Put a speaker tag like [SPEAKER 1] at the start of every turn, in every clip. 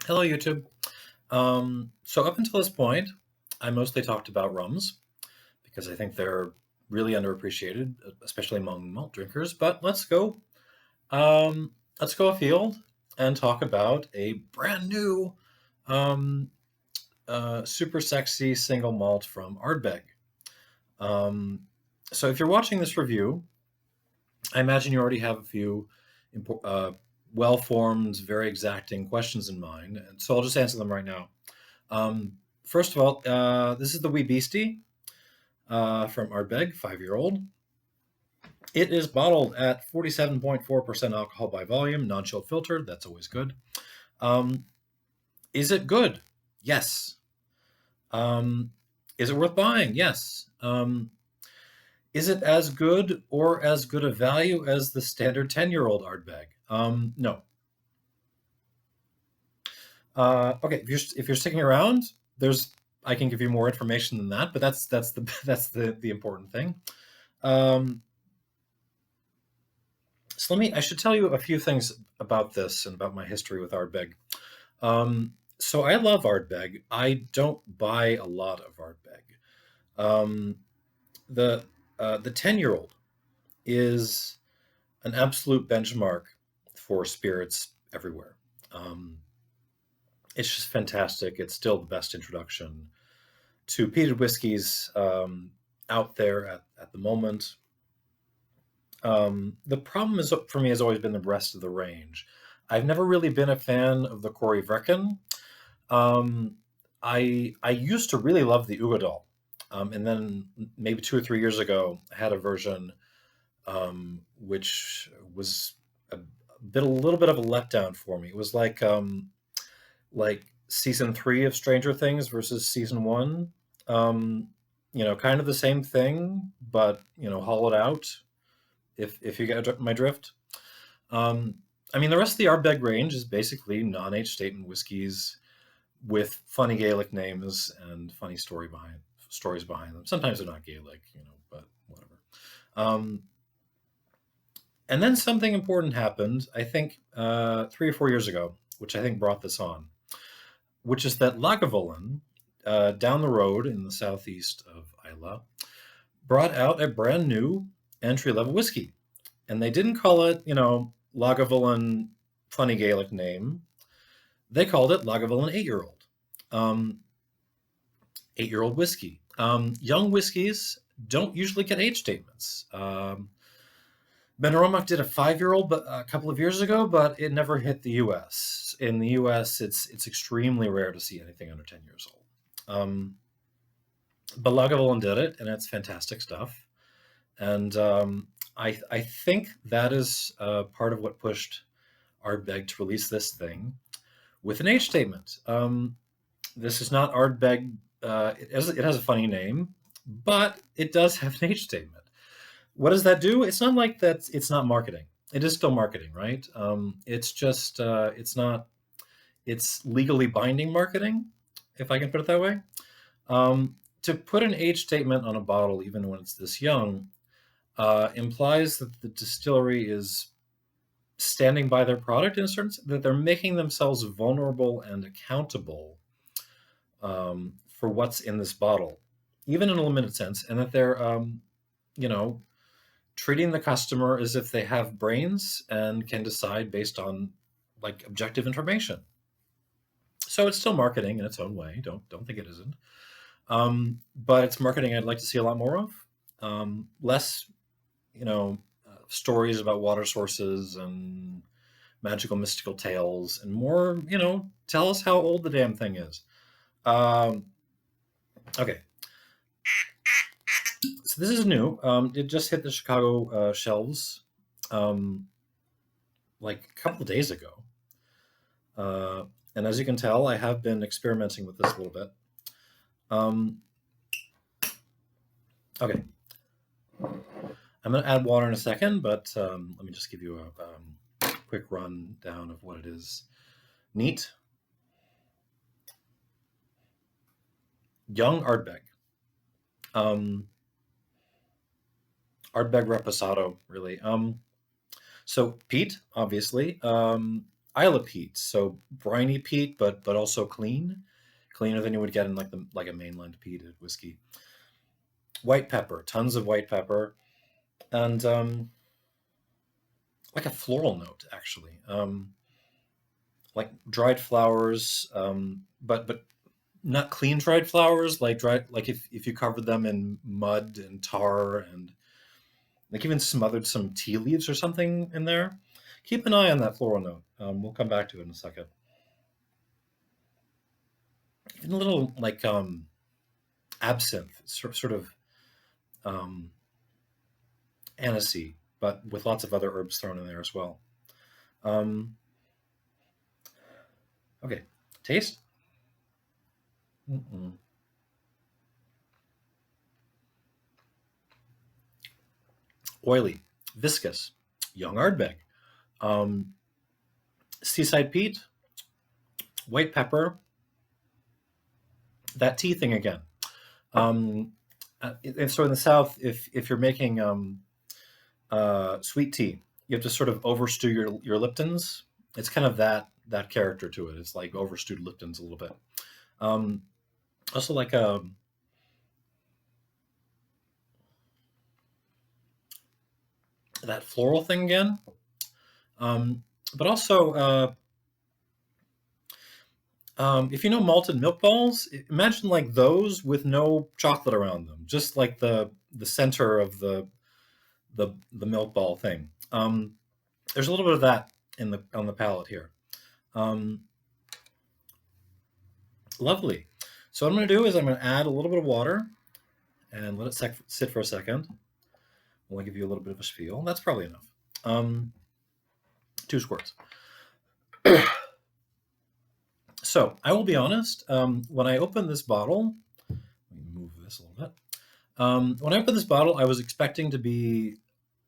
[SPEAKER 1] Hello, YouTube. So up until this point, I mostly talked about rums because I think they're really underappreciated, especially among malt drinkers. But let's go afield and talk about a brand new, um, super sexy single malt from Ardbeg. Um, so if you're watching this review, I imagine you already have a few well-formed, very exacting questions in mind, and so I'll just answer them right now. First of all, this is the wee Beastie from Ardbeg, 5-year-old. It is bottled at 47.4% alcohol by volume, non-chill filtered. That's always good. Um, is it good? Yes. Um, is it worth buying? Yes. Is it as good or as good a value as the standard 10-year-old Ardbeg? No. Okay, if you're sticking around, I can give you more information than that, but that's the important thing. So I should tell you a few things about this and about my history with Ardbeg. So I love Ardbeg. I don't buy a lot of Ardbeg. Um, the 10-year-old is an absolute benchmark for spirits everywhere. It's just fantastic. It's still the best introduction to peated whiskeys out there at the moment. The problem for me has always been the rest of the range. I've never really been a fan of the Corey Vrecken. I used to really love the Ugadal, and then maybe 2 or 3 years ago, I had a version which was a little bit of a letdown for me. It was like season 3 of Stranger Things versus season 1. Kind of the same thing, but hollowed out. If you get my drift. I mean, the rest of the Ardbeg range is basically non-age statement whiskeys with funny Gaelic names and funny stories behind them. Sometimes they're not Gaelic, but whatever. And then something important happened, I think 3 or 4 years ago, which I think brought this on, which is that Lagavulin, down the road in the southeast of Islay, brought out a brand new entry-level whiskey. And they didn't call it, Lagavulin funny Gaelic name. They called it Lagavulin 8-year-old. 8-year-old whiskey. Young whiskeys don't usually get age statements. Benaromach did a 5-year-old a couple of years ago, but it never hit the U.S. In the U.S., it's extremely rare to see anything under 10 years old. But Lagavulin did it, and it's fantastic stuff. And I think that is part of what pushed Ardbeg to release this thing with an age statement. This is not Ardbeg. It has a funny name, but it does have an age statement. What does that do? It's not like that. It's not marketing. It is still marketing, right? It's just it's legally binding marketing, if I can put it that way. To put an age statement on a bottle, even when it's this young, implies that the distillery is standing by their product in a certain sense, that they're making themselves vulnerable and accountable for what's in this bottle, even in a limited sense, and that they're, treating the customer as if they have brains and can decide based on like objective information. So it's still marketing in its own way. Don't think it isn't. But it's marketing I'd like to see a lot more of. Less, stories about water sources and magical mystical tales, and more, tell us how old the damn thing is. Okay. So this is new. It just hit the Chicago shelves like a couple of days ago. And as you can tell, I have been experimenting with this a little bit. Okay. I'm going to add water in a second, but let me just give you a quick rundown of what it is. Neat. Young Ardbeg. Ardbeg Reposado, really. So peat, obviously. Isla peat, so briny peat, but also cleaner than you would get in like a mainland peated whiskey. White pepper, tons of white pepper, and like a floral note actually, like dried flowers, but not clean dried flowers, like dried like if you covered them in mud and tar and like even smothered some tea leaves or something in there. Keep an eye on that floral note. We'll come back to it in a second. Even a little like absinthe, sort of um, aniseed, but with lots of other herbs thrown in there as well. Um, okay, taste. Mm-mm. Oily, viscous, young Ardbeg, um, seaside peat, white pepper, that tea thing again. Um, and so in the South, if you're making sweet tea, you have to sort of overstew your Liptons. It's kind of that character to it. It's like overstewed Liptons a little bit. Um, Also like that floral thing again. Um, but also, if you know malted milk balls, imagine like those with no chocolate around them, just like the center of the milk ball thing. There's a little bit of that in the on the palate here. Um, Lovely. So what I'm going to do is I'm going to add a little bit of water and let it sit for a second. We'll give you a little bit of a spiel. That's probably enough. 2 squirts. So I will be honest. When I opened this bottle, let me move this a little bit. When I opened this bottle, I was expecting to be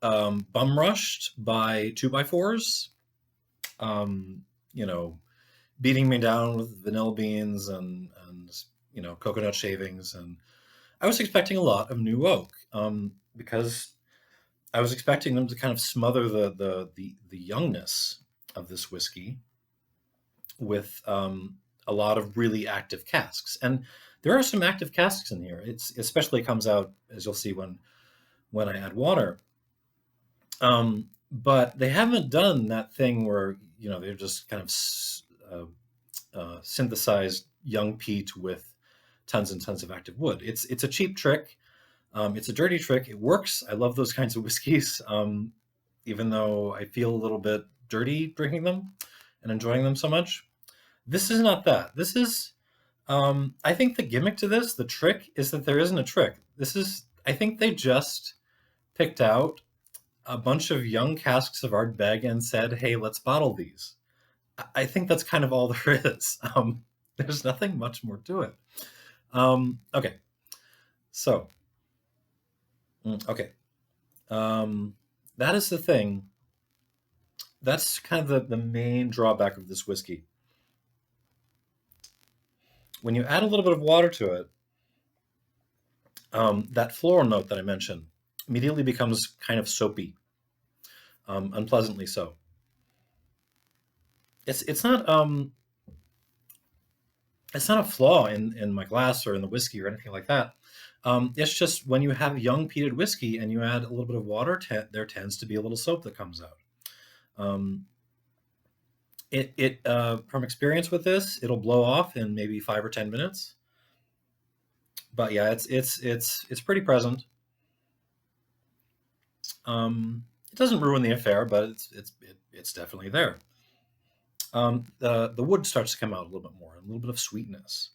[SPEAKER 1] bum rushed by 2x4s. You know, beating me down with vanilla beans and coconut shavings, and I was expecting a lot of new oak because I was expecting them to kind of smother the youngness of this whiskey with a lot of really active casks, and there are some active casks in here. It's especially comes out as you'll see when I add water. But they haven't done that thing where they're just kind of synthesized young peat with tons and tons of active wood. It's a cheap trick. It's a dirty trick. It works. I love those kinds of whiskeys, even though I feel a little bit dirty drinking them and enjoying them so much. This is not that. This is, I think the gimmick to this, the trick, is that there isn't a trick. I think they just picked out a bunch of young casks of Ardbeg and said, hey, let's bottle these. I think that's kind of all there is. There's nothing much more to it. Okay, so, okay. That is the thing. That's kind of the main drawback of this whiskey. When you add a little bit of water to it, that floral note that I mentioned immediately becomes kind of soapy, unpleasantly so. It's not it's not a flaw in my glass or in the whiskey or anything like that. It's just when you have young peated whiskey and you add a little bit of water, there tends to be a little soap that comes out. Um, from experience with this, it'll blow off in maybe 5 or 10 minutes. But yeah, it's pretty present. It doesn't ruin the affair, but it's definitely there. The wood starts to come out a little bit more, a little bit of sweetness.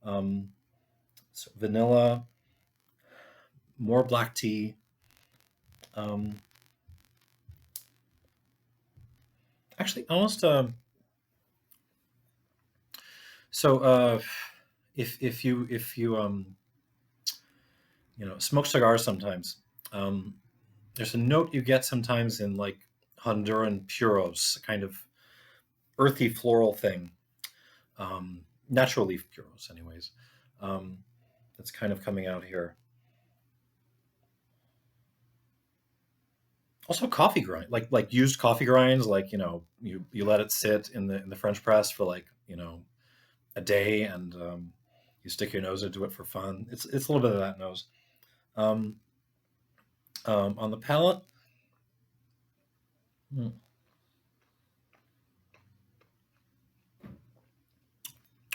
[SPEAKER 1] So vanilla, more black tea. Actually, almost. So if you smoke cigars sometimes, there's a note you get sometimes in like Honduran puros, kind of earthy floral thing. Natural leaf puros, anyways. That's kind of coming out here. Also coffee grind, like used coffee grinds, like you let it sit in the French press for like a day, and you stick your nose into it for fun. It's a little bit of that nose. Um, on the palate, mm,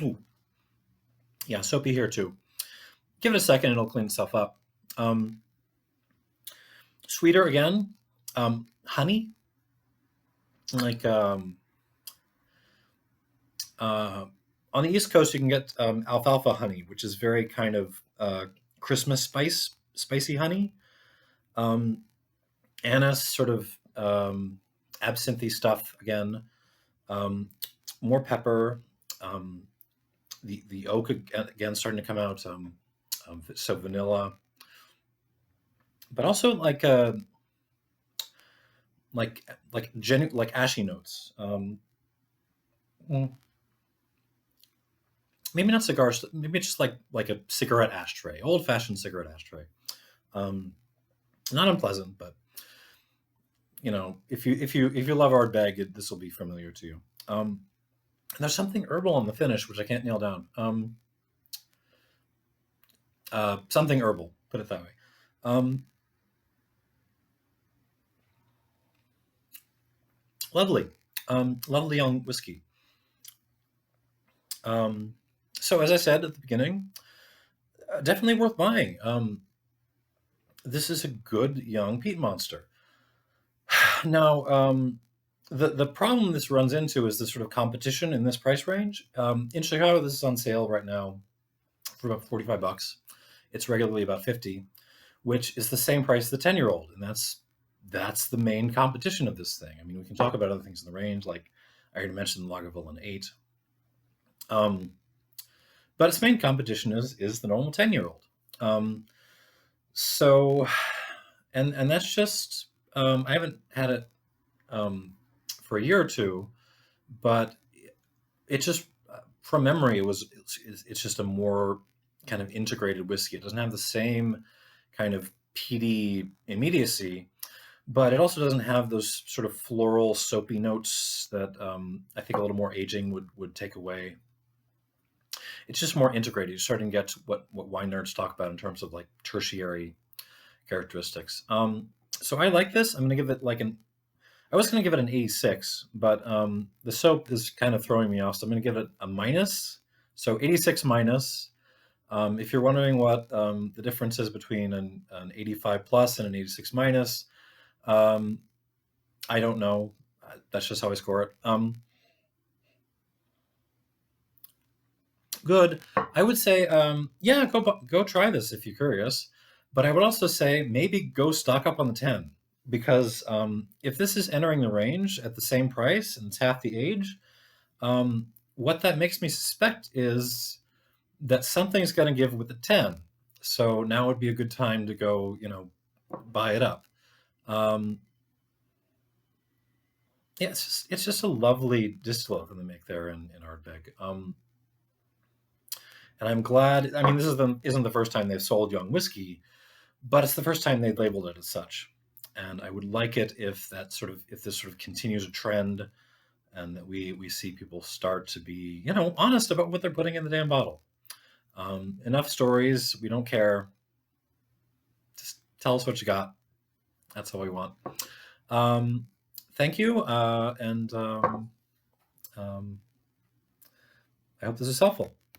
[SPEAKER 1] ooh, yeah, soapy here too. Give it a second; it'll clean itself up. Um, Sweeter again. Honey, like uh, on the East Coast, you can get alfalfa honey, which is very kind of Christmas spicy honey. Um, Anise, sort of absinthe stuff again. Um, More pepper. Um, the oak again starting to come out. So vanilla, but also like ashy notes. Mm, Maybe not cigars. Maybe it's just like a cigarette ashtray, old fashioned cigarette ashtray. Um, Not unpleasant, but if you love Ardbeg, this will be familiar to you. And there's something herbal on the finish which I can't nail down. Something herbal, put it that way. Um, Lovely, lovely young whiskey. Um, so as I said at the beginning, definitely worth buying. This is a good young peat monster. Now, the problem this runs into is the sort of competition in this price range. In Chicago, this is on sale right now for about $45. It's regularly about 50, which is the same price as the 10-year-old, and that's the main competition of this thing. I mean, we can talk about other things in the range, like I already mentioned Lagavulin 8. But its main competition is the normal 10-year-old. So, and that's just I haven't had it for a year or two, but it just from memory it's just a more kind of integrated whiskey. It doesn't have the same kind of peaty immediacy, but it also doesn't have those sort of floral soapy notes that I think a little more aging would take away. It's just more integrated. You're starting to get to what wine nerds talk about in terms of like tertiary characteristics. So I like this. I'm going to give it like an. I was going to give it an 86, but the soap is kind of throwing me off, so I'm going to give it a minus. So 86 minus. If you're wondering what the difference is between an 85 plus and an 86 minus, um, I don't know. That's just how I score it. Good. I would say, yeah, go try this if you're curious. But I would also say maybe go stock up on the 10, because if this is entering the range at the same price and it's half the age, what that makes me suspect is that something's going to give with the 10. So now would be a good time to go, buy it up. Um, yeah, it's just a lovely distillate that they make there in Ardbeg. And I'm glad. I mean, this isn't the first time they've sold young whiskey, but it's the first time they've labeled it as such. And I would like it if if this sort of continues a trend, and that we see people start to be honest about what they're putting in the damn bottle. Enough stories. We don't care. Just tell us what you got. That's all we want. Um, Thank you, and I hope this is helpful.